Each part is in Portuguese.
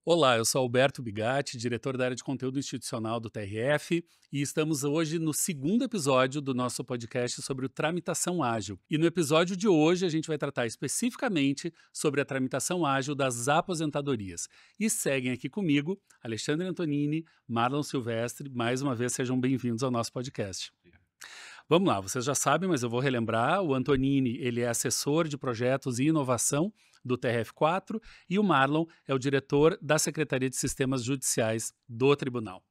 Olá, eu sou Alberto Bigatti, diretor da área de conteúdo institucional do TRF, e estamos hoje no segundo episódio do nosso podcast sobre o tramitação ágil. E no episódio de hoje a gente vai tratar especificamente sobre a tramitação ágil das aposentadorias. E seguem aqui comigo Alexandre Antonini, Marlon Silvestre, mais uma vez sejam bem-vindos ao nosso podcast. Vamos lá, vocês já sabem, mas eu vou relembrar. O Antonini, ele é assessor de projetos e inovação do TRF4 e o Marlon é o diretor da Secretaria de Sistemas Judiciais do Tribunal.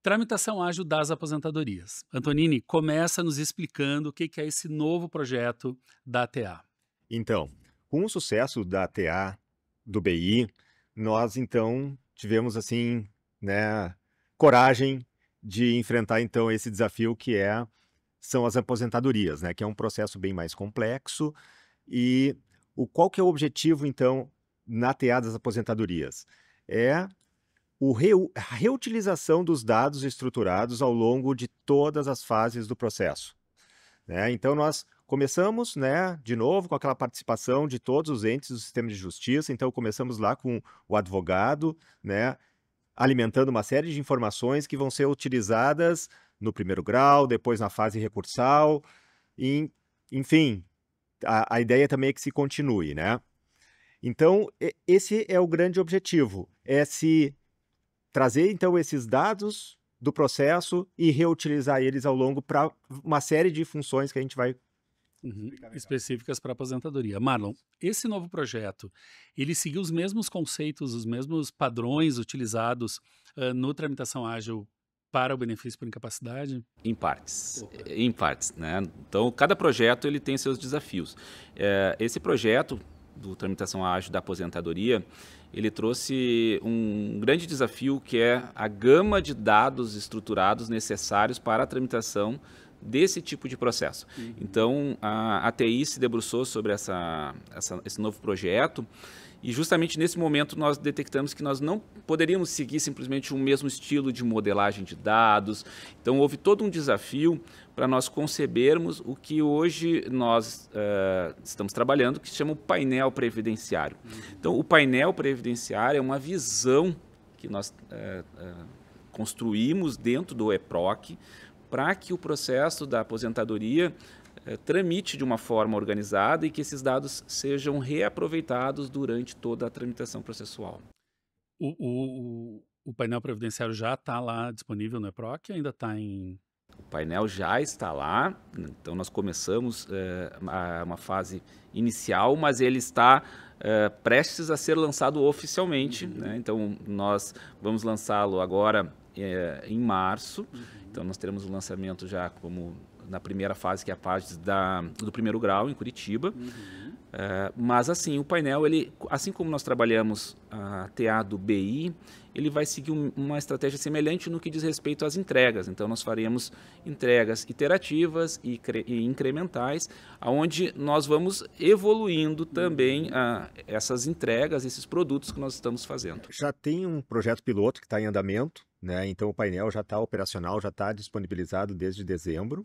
Tramitação ágil das aposentadorias. Antonini, começa nos explicando o que é esse novo projeto da ATA. Então, com o sucesso da TA, do BI, nós então tivemos assim, né, coragem de enfrentar então esse desafio são as aposentadorias, né, que é um processo bem mais complexo. E qual que é o objetivo então na TA das aposentadorias? É a reutilização dos dados estruturados ao longo de todas as fases do processo, né? Então nós começamos, né, de novo com aquela participação de todos os entes do sistema de justiça. Então começamos lá com o advogado, né, alimentando uma série de informações que vão ser utilizadas no primeiro grau, depois na fase recursal, e, enfim, a ideia também é que se continue, né? Então esse é o grande objetivo, é se trazer então esses dados do processo e reutilizar eles ao longo para uma série de funções que a gente vai. Específicas para aposentadoria. Marlon, esse novo projeto, ele seguiu os mesmos conceitos, os mesmos padrões utilizados no tramitação ágil para o benefício por incapacidade? Opa. Em partes, né? Então, cada projeto ele tem seus desafios. Esse projeto do tramitação ágil da aposentadoria, ele trouxe um grande desafio que é a gama de dados estruturados necessários para a tramitação desse tipo de processo. Então, a ATI se debruçou sobre esse novo projeto e justamente nesse momento nós detectamos que nós não poderíamos seguir simplesmente um mesmo estilo de modelagem de dados. Então, houve todo um desafio para nós concebermos o que hoje nós estamos trabalhando, que se chama o painel previdenciário. Então, o painel previdenciário é uma visão que nós construímos dentro do EPROC para que o processo da aposentadoria tramite de uma forma organizada e que esses dados sejam reaproveitados durante toda a tramitação processual. O painel previdenciário já está lá disponível no EPROC, ainda está em... O painel já está lá, então nós começamos uma fase inicial, mas ele está prestes a ser lançado oficialmente, né? Então nós vamos lançá-lo agora em março. Então nós teremos o lançamento já como na primeira fase, que é a fase do primeiro grau em Curitiba. Mas assim, o painel, ele, assim como nós trabalhamos a TA do BI, ele vai seguir uma estratégia semelhante no que diz respeito às entregas. Então nós faremos entregas iterativas e incrementais, onde nós vamos evoluindo também essas entregas, esses produtos que nós estamos fazendo. Já tem um projeto piloto que está em andamento, né? Então o painel já está operacional, já está disponibilizado desde dezembro,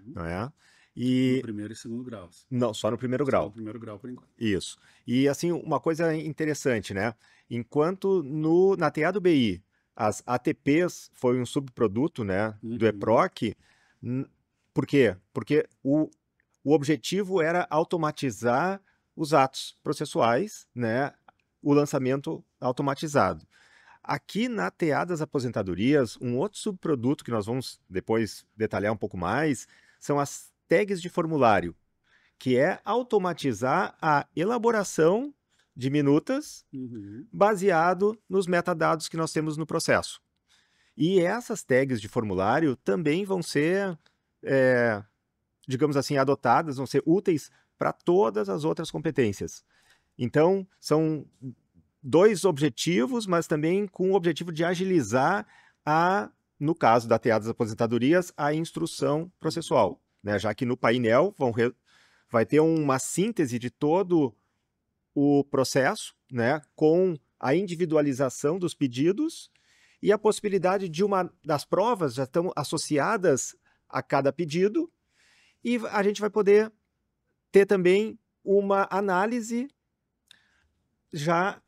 não é? No primeiro e segundo graus. Não, só no primeiro grau. Só no primeiro grau, por enquanto. Isso. E assim, uma coisa interessante, né? Enquanto na TA do BI, as ATPs foi um subproduto, né, do EPROC, por quê? Porque o objetivo era automatizar os atos processuais, né, o lançamento automatizado. Aqui na TA das aposentadorias, um outro subproduto que nós vamos depois detalhar um pouco mais, são as tags de formulário, que é automatizar a elaboração de minutas baseado nos metadados que nós temos no processo. E essas tags de formulário também vão ser, digamos assim, adotadas, vão ser úteis para todas as outras competências. Então, são dois objetivos, mas também com o objetivo de agilizar no caso da TA das aposentadorias, a instrução processual, né? Já que no painel vai ter uma síntese de todo o processo, né, com a individualização dos pedidos e a possibilidade de uma das provas já estão associadas a cada pedido, e a gente vai poder ter também uma análise já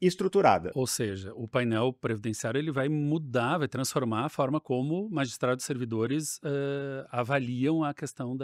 estruturada. Ou seja, o painel previdenciário ele vai mudar, vai transformar a forma como magistrados e servidores avaliam a questão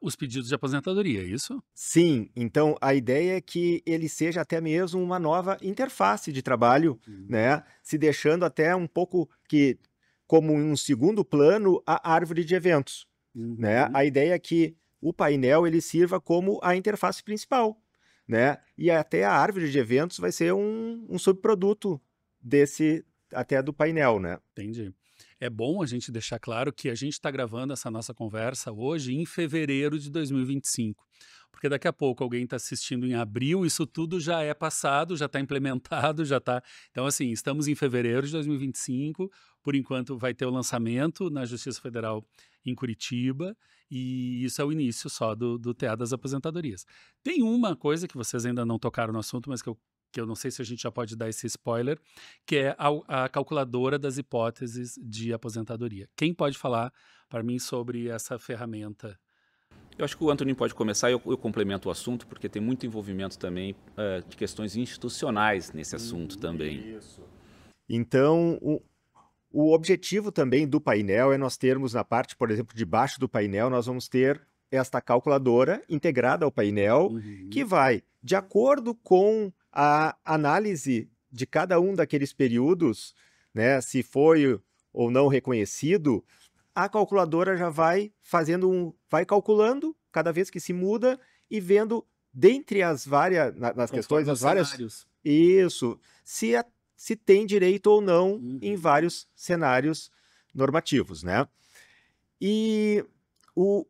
os pedidos de aposentadoria, é isso? Sim, então a ideia é que ele seja até mesmo uma nova interface de trabalho, né? Se deixando até um pouco que, como em um segundo plano, a árvore de eventos, né? A ideia é que o painel ele sirva como a interface principal, né? E até a árvore de eventos vai ser um subproduto desse, até do painel, né? Entendi. É bom a gente deixar claro que a gente está gravando essa nossa conversa hoje em fevereiro de 2025, porque daqui a pouco alguém está assistindo em abril, isso tudo já é passado, já está implementado, já está. Então, assim, estamos em fevereiro de 2025, por enquanto vai ter o lançamento na Justiça Federal em Curitiba, e isso é o início só do TA das aposentadorias. Tem uma coisa que vocês ainda não tocaram no assunto, mas que eu não sei se a gente já pode dar esse spoiler, que é a calculadora das hipóteses de aposentadoria. Quem pode falar para mim sobre essa ferramenta? Eu acho que o Antoninho pode começar e eu complemento o assunto, porque tem muito envolvimento também de questões institucionais nesse assunto também. Isso. Então, o objetivo também do painel é nós termos na parte, por exemplo, de baixo do painel, nós vamos ter esta calculadora integrada ao painel, que vai, de acordo com a análise de cada um daqueles períodos, né, se foi ou não reconhecido, a calculadora já vai vai calculando cada vez que se muda e vendo dentre as várias, nas questões, as várias... Cenários. Isso, se tem direito ou não em vários cenários normativos, né? E o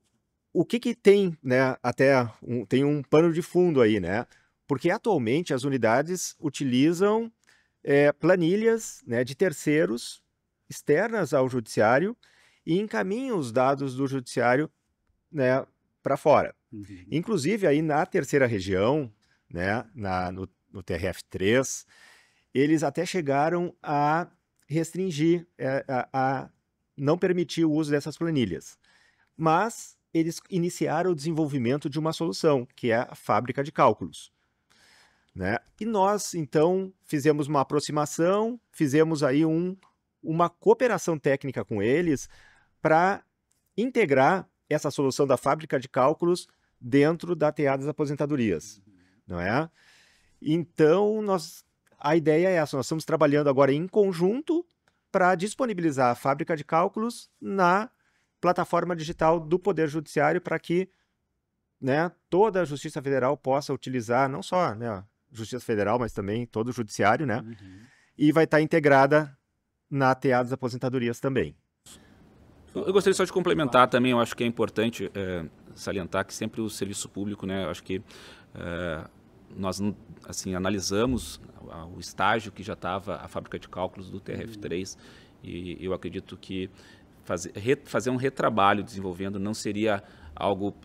que tem, né, tem um pano de fundo aí, né? Porque atualmente as unidades utilizam planilhas, né, de terceiros externas ao judiciário e encaminham os dados do judiciário, né, para fora. Inclusive aí na terceira região, né, no TRF3, eles até chegaram a restringir, a não permitir o uso dessas planilhas. Mas eles iniciaram o desenvolvimento de uma solução, que é a fábrica de cálculos, né? E nós, então, fizemos uma aproximação, fizemos aí uma cooperação técnica com eles para integrar essa solução da fábrica de cálculos dentro da TA das aposentadorias, não é? Então, a ideia é essa, nós estamos trabalhando agora em conjunto para disponibilizar a fábrica de cálculos na plataforma digital do Poder Judiciário para que, né, toda a Justiça Federal possa utilizar, não só, né, Justiça Federal, mas também todo o Judiciário, né? E vai estar integrada na TA das aposentadorias também. Eu gostaria só de complementar também, eu acho que é importante salientar que sempre o serviço público, né, eu acho que nós assim, analisamos o estágio que já estava a fábrica de cálculos do TRF3 e eu acredito que fazer um retrabalho desenvolvendo não seria algo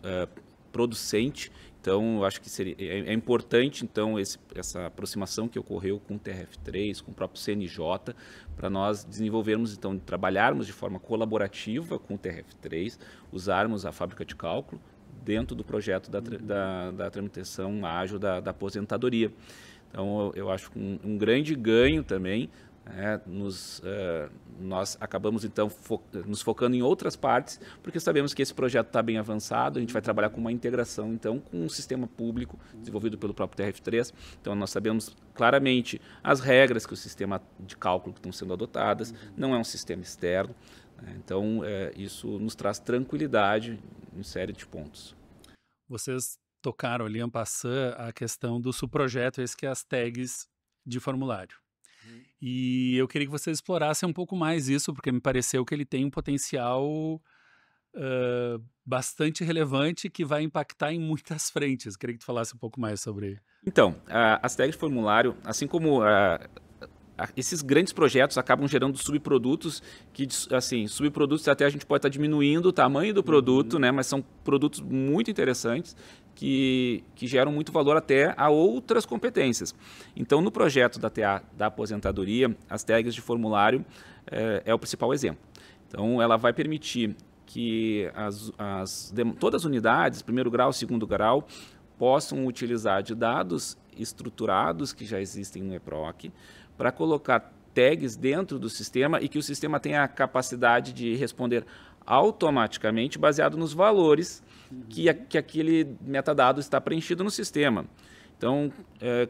producente. Então, eu acho que é importante, então, essa aproximação que ocorreu com o TRF3, com o próprio CNJ, para nós desenvolvermos, então, trabalharmos de forma colaborativa com o TRF3, usarmos a fábrica de cálculo dentro do projeto da tramitação ágil da aposentadoria. Então, eu acho um grande ganho também. Nós acabamos, então, nos focando em outras partes, porque sabemos que esse projeto está bem avançado, a gente vai trabalhar com uma integração, então, com um sistema público desenvolvido pelo próprio TRF3. Então, nós sabemos claramente as regras que o sistema de cálculo que estão sendo adotadas, não é um sistema externo. Então, isso nos traz tranquilidade em série de pontos. Vocês tocaram ali en passant a questão do subprojeto, esse que é as tags de formulário. E eu queria que vocês explorassem um pouco mais isso, porque me pareceu que ele tem um potencial bastante relevante que vai impactar em muitas frentes. Eu queria que tu falasse um pouco mais sobre... Então, as tags de formulário, assim como esses grandes projetos acabam gerando subprodutos que, assim, subprodutos até a gente pode estar diminuindo o tamanho do produto, né? Mas são produtos muito interessantes que geram muito valor até a outras competências. Então, no projeto da TA da aposentadoria, as tags de formulário é o principal exemplo. Então, ela vai permitir que todas as unidades, primeiro grau, segundo grau, possam utilizar de dados estruturados que já existem no EPROC para colocar tags dentro do sistema e que o sistema tenha a capacidade de responder automaticamente baseado nos valores que aquele metadado está preenchido no sistema. Então,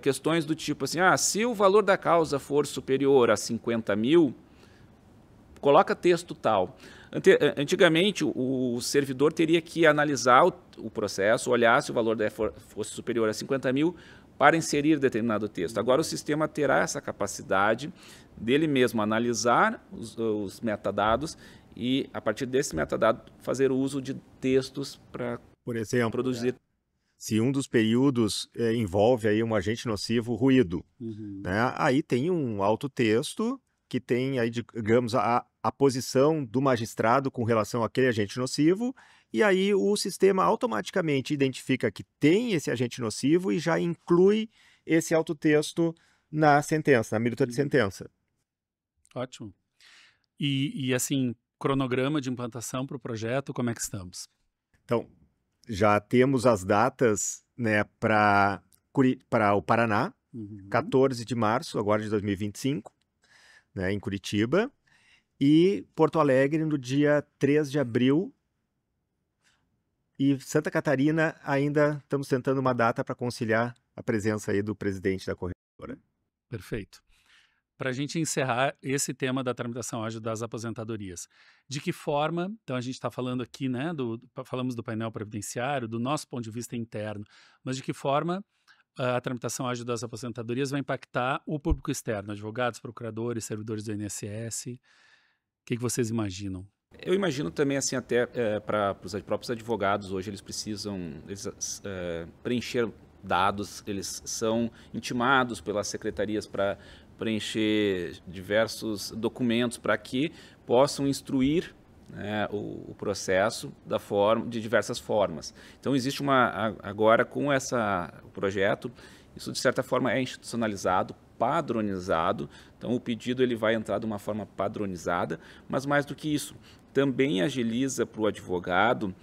questões do tipo assim, se o valor da causa for superior a 50 mil, coloca texto tal. Antigamente, o servidor teria que analisar o processo, olhar se o valor fosse superior a 50 mil para inserir determinado texto. Agora, o sistema terá essa capacidade dele mesmo analisar os metadados e, a partir desse metadado, fazer uso de textos para, por exemplo, produzir. Se um dos períodos envolve aí um agente nocivo, ruído, né? Aí tem um autotexto que tem aí, digamos, a posição do magistrado com relação àquele agente nocivo, e aí o sistema automaticamente identifica que tem esse agente nocivo e já inclui esse autotexto na sentença, na minuta de sentença. Ótimo. E assim, cronograma de implantação para o projeto, como é que estamos? Então, já temos as datas, né, para o Paraná, 14 de março, agora de 2025, né, em Curitiba, e Porto Alegre no dia 3 de abril, e Santa Catarina ainda estamos tentando uma data para conciliar a presença aí do presidente da corretora. Perfeito. Para a gente encerrar esse tema da tramitação ágil das aposentadorias, de que forma, então a gente está falando aqui, né, falamos do painel previdenciário, do nosso ponto de vista interno, mas de que forma a tramitação ágil das aposentadorias vai impactar o público externo, advogados, procuradores, servidores do INSS? O que vocês imaginam? Eu imagino também, assim, até para os próprios advogados, hoje eles precisam preencher dados, eles são intimados pelas secretarias para preencher diversos documentos para que possam instruir, né, o processo de diversas formas. Então, existe agora com o projeto, isso de certa forma é institucionalizado, padronizado, então o pedido ele vai entrar de uma forma padronizada, mas mais do que isso, também agiliza para o advogado,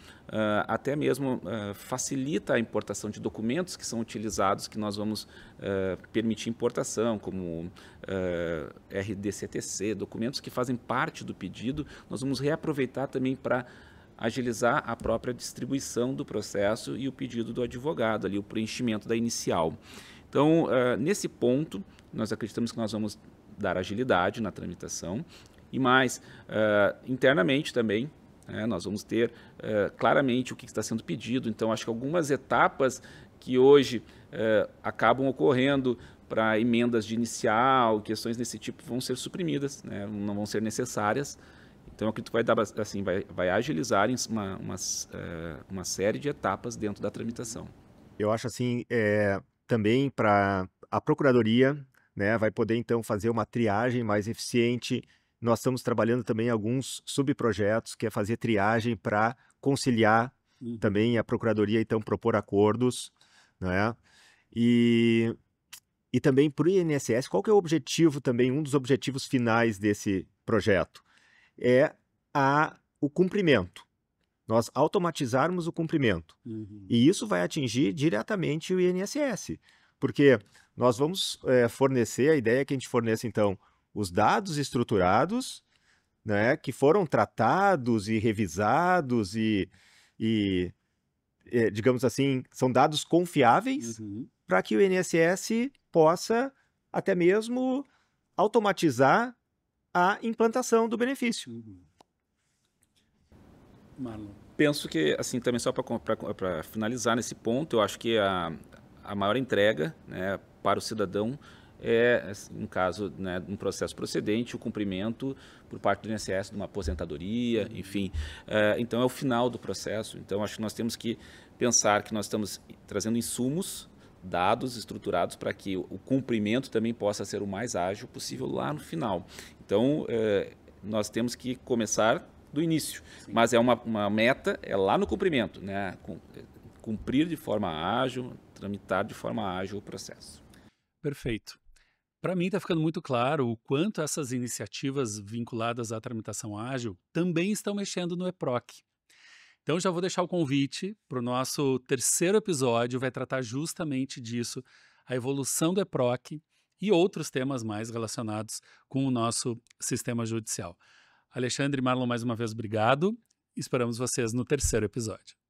até mesmo facilita a importação de documentos que são utilizados, que nós vamos permitir importação, como RDCTC, documentos que fazem parte do pedido, nós vamos reaproveitar também para agilizar a própria distribuição do processo e o pedido do advogado, ali, o preenchimento da inicial. Então, nesse ponto, nós acreditamos que nós vamos dar agilidade na tramitação e mais, internamente também, nós vamos ter claramente o que está sendo pedido. Então, acho que algumas etapas que hoje acabam ocorrendo para emendas de inicial, questões desse tipo, vão ser suprimidas, né? Não vão ser necessárias. Então, eu acredito que vai dar, assim, vai agilizar uma série de etapas dentro da tramitação. Eu acho assim, também para a Procuradoria, né, vai poder então fazer uma triagem mais eficiente. Nós estamos trabalhando também em alguns subprojetos, que é fazer triagem para conciliar também a Procuradoria, então propor acordos, né? E também para o INSS, qual que é o objetivo também, um dos objetivos finais desse projeto? É o cumprimento. Nós automatizarmos o cumprimento. E isso vai atingir diretamente o INSS, porque nós vamos fornecer, a ideia é que a gente forneça, então, os dados estruturados, né, que foram tratados e revisados digamos assim, são dados confiáveis para que o INSS possa até mesmo automatizar a implantação do benefício. Marlon. Penso que, assim, também só para finalizar nesse ponto, eu acho que a maior entrega, né, para o cidadão é, no caso, né, de um processo procedente, o cumprimento por parte do INSS de uma aposentadoria, enfim. Então, é o final do processo. Então, acho que nós temos que pensar que nós estamos trazendo insumos, dados estruturados para que o cumprimento também possa ser o mais ágil possível lá no final. Então, nós temos que começar do início, mas é uma meta, é lá no cumprimento, né? Cumprir de forma ágil, tramitar de forma ágil o processo. Perfeito. Para mim está ficando muito claro o quanto essas iniciativas vinculadas à tramitação ágil também estão mexendo no EPROC. Então já vou deixar o convite para o nosso terceiro episódio, vai tratar justamente disso, a evolução do EPROC e outros temas mais relacionados com o nosso sistema judicial. Alexandre e Marlon, mais uma vez, obrigado. Esperamos vocês no terceiro episódio.